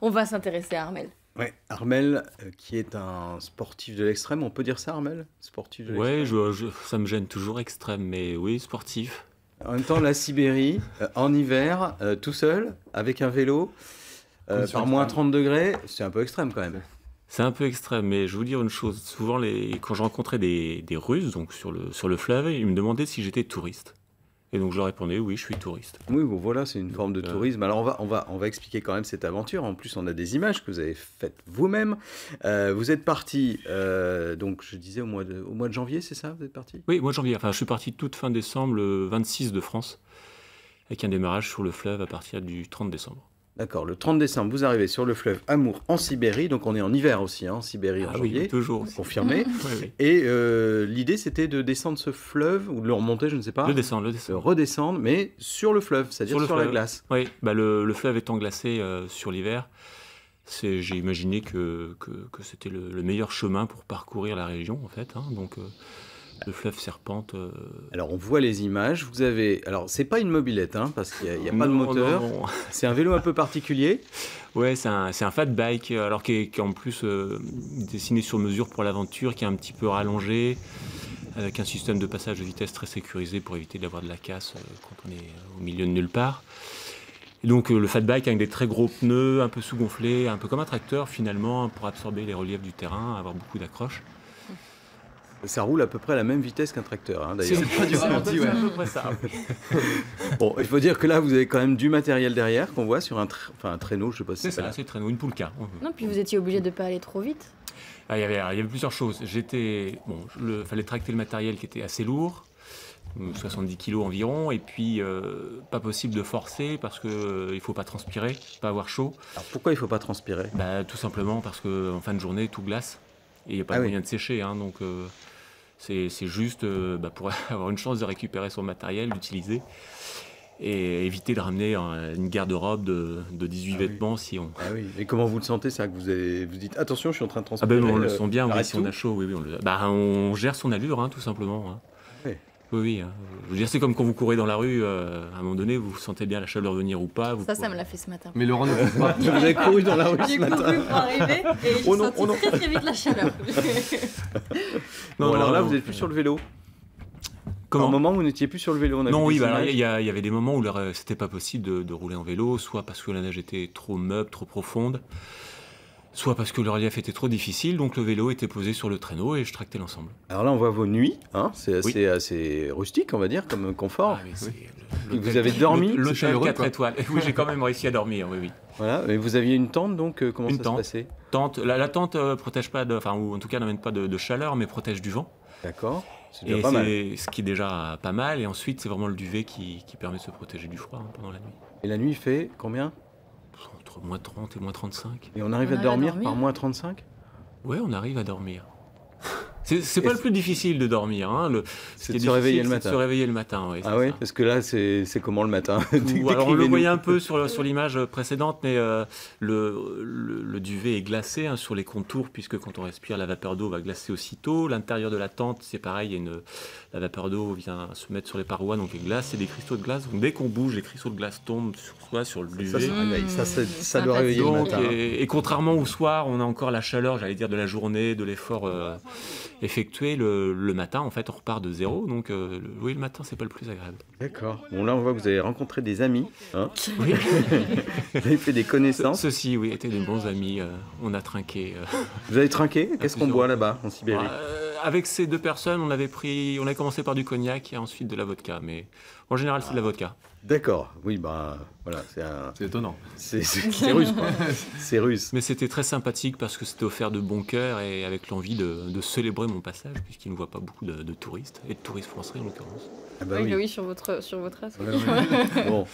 On va s'intéresser à Armel. Ouais, Armel, qui est un sportif de l'extrême, on peut dire ça, Armel? Sportif de Ouais, l'extrême. ça me gêne toujours extrême, mais oui, sportif. En même temps, la Sibérie, en hiver, tout seul, avec un vélo, Conditions par moins extrêmes. 30 degrés, c'est un peu extrême quand même. C'est un peu extrême, mais je vais vous dire une chose. Souvent, quand je rencontrais des Russes donc sur le fleuve, ils me demandaient si j'étais touriste. Et donc je leur répondais oui, je suis touriste. Oui, bon voilà, c'est une forme de Donc, tourisme. Alors on va expliquer quand même cette aventure. En plus, on a des images que vous avez faites vous-même. Vous êtes parti, donc je disais au mois de janvier, c'est ça? Vous êtes parti? Oui, moi janvier. Enfin, je suis parti toute fin décembre, le 26 de France, avec un démarrage sur le fleuve à partir du 30 décembre. D'accord, le 30 décembre, vous arrivez sur le fleuve Amour en Sibérie, donc on est en hiver aussi, hein, en Sibérie en Ah janvier. oui, toujours. Confirmé. Oui, oui. Et l'idée, c'était de descendre ce fleuve, ou de le remonter, je ne sais pas. Le descendre, le De descendre. redescendre, mais sur le fleuve, c'est-à-dire sur la fleuve. glace. Oui, bah le fleuve étant glacé sur l'hiver, j'ai imaginé que c'était le meilleur chemin pour parcourir la région, en fait. Hein. Donc, le fleuve serpente. Alors, on voit les images. Vous avez... Alors, c'est pas une mobilette, hein, parce qu'il n'y a, pas de Non, moteur. non, non. C'est un vélo un peu particulier. Ouais, c'est un fat bike, alors qui est en plus dessiné sur mesure pour l'aventure, qui est un petit peu rallongé, avec un système de passage de vitesse très sécurisé pour éviter d'avoir de la casse quand on est au milieu de nulle part. Et donc le fat bike avec des très gros pneus, un peu sous-gonflés, un peu comme un tracteur finalement, pour absorber les reliefs du terrain, avoir beaucoup d'accroches. Ça roule à peu près à la même vitesse qu'un tracteur, hein, d'ailleurs. C'est pas du ralenti, ouais. C'est à peu près ça. Bon, il faut dire que là, vous avez quand même du matériel derrière qu'on voit sur un traîneau, je sais pas si C'est c'est ça, là. c'est le traîneau, une poulka. Non, puis vous étiez obligé de pas aller trop vite. Ah, il y avait plusieurs choses. Fallait tracter le matériel qui était assez lourd, 70 kg environ, et puis pas possible de forcer parce que il faut pas transpirer, pas avoir chaud. Alors pourquoi il faut pas transpirer? Bah, tout simplement parce qu'en fin de journée, tout glace et il n'y a pas de moyen de sécher. Hein, donc c'est juste pour avoir une chance de récupérer son matériel, l'utiliser et éviter de ramener une garde-robe de 18 vêtements si on... Ah oui, et comment vous le sentez, ça, que vous dites attention, je suis en train de Ah transpirer? ben on le sent bien, oui, arrête si on a tout. chaud, oui, on gère son allure, hein, tout simplement. Hein. Ouais. Oui, oui. Hein. Je veux dire, c'est comme quand vous courez dans la rue, à un moment donné, vous sentez bien la chaleur venir ou pas. Ça me l'a fait ce matin. Mais Laurent ne peut pas. Vous avez couru dans la rue J'ai ce matin. couru pour arriver et j'ai Oh non, senti oh non. très très vite la chaleur. Bon, alors là, vous n'êtes plus sur le vélo. À un moment, vous n'étiez plus sur le vélo. On a Non, vu oui, des bah, alors, images. il y avait des moments où c'était pas possible de rouler en vélo, soit parce que la neige était trop meuble, trop profonde, soit parce que le relief était trop difficile, donc le vélo était posé sur le traîneau et je tractais l'ensemble. Alors là, on voit vos nuits. Hein, c'est Oui. assez rustique, on va dire, comme confort. Ah, mais c'est Vous avez dormi? L'hôtel chaleureux, 4 quoi. étoiles. Oui, j'ai quand même réussi à dormir, oui, oui. Voilà. Et vous aviez une tente, donc comment Une ça tente. se passait? La tente protège pas ou en tout cas n'amène pas de chaleur, mais protège du vent. D'accord. C'est Et déjà pas mal. ce qui est déjà pas mal. Et ensuite, c'est vraiment le duvet qui permet de se protéger du froid pendant la nuit. Et la nuit, il fait combien? Entre moins 30 et moins 35. Et on arrive On à arrive à dormir dormir par moins 35? Ouais, on arrive à dormir. C'est pas le plus difficile de dormir. Hein. C'est de se réveiller le matin. Se réveiller le matin, ouais, Ah oui, parce que là, c'est comment le matin? Alors on le Décrivez-nous. voyait un peu sur l'image précédente, mais le duvet est glacé hein, sur les contours, puisque quand on respire, la vapeur d'eau va glacer aussitôt. L'intérieur de la tente, c'est pareil, la vapeur d'eau vient se mettre sur les parois, donc les glaces, c'est des cristaux de glace. Donc dès qu'on bouge, les cristaux de glace tombent sur soi, sur le Ça, duvet. se réveille. Ça doit réveiller le Donc, matin. et contrairement au soir, on a encore la chaleur, j'allais dire, de la journée, de l'effort effectué. Le matin, en fait, on repart de zéro. Donc, oui, le matin, c'est pas le plus agréable. D'accord. Bon, là, on voit que vous avez rencontré des amis. Hein. Oui. Vous avez fait des connaissances. Ceux-ci, oui, étaient des bons amis. On a trinqué. Vous avez trinqué? Qu'est-ce qu'on plusieurs boit là-bas, en Sibérie? Avec ces deux personnes, on avait commencé par du cognac et ensuite de la vodka. Mais en général, c'est de la vodka. D'accord. Oui, bah, voilà, C'est étonnant. c'est russe, quoi. C'est russe. Mais c'était très sympathique parce que c'était offert de bon cœur et avec l'envie de célébrer mon passage, puisqu'il ne voit pas beaucoup de touristes, et de touristes français en l'occurrence. Ah bah Oui, oui. bah oui, sur votre as. Ouais, ouais. Bon.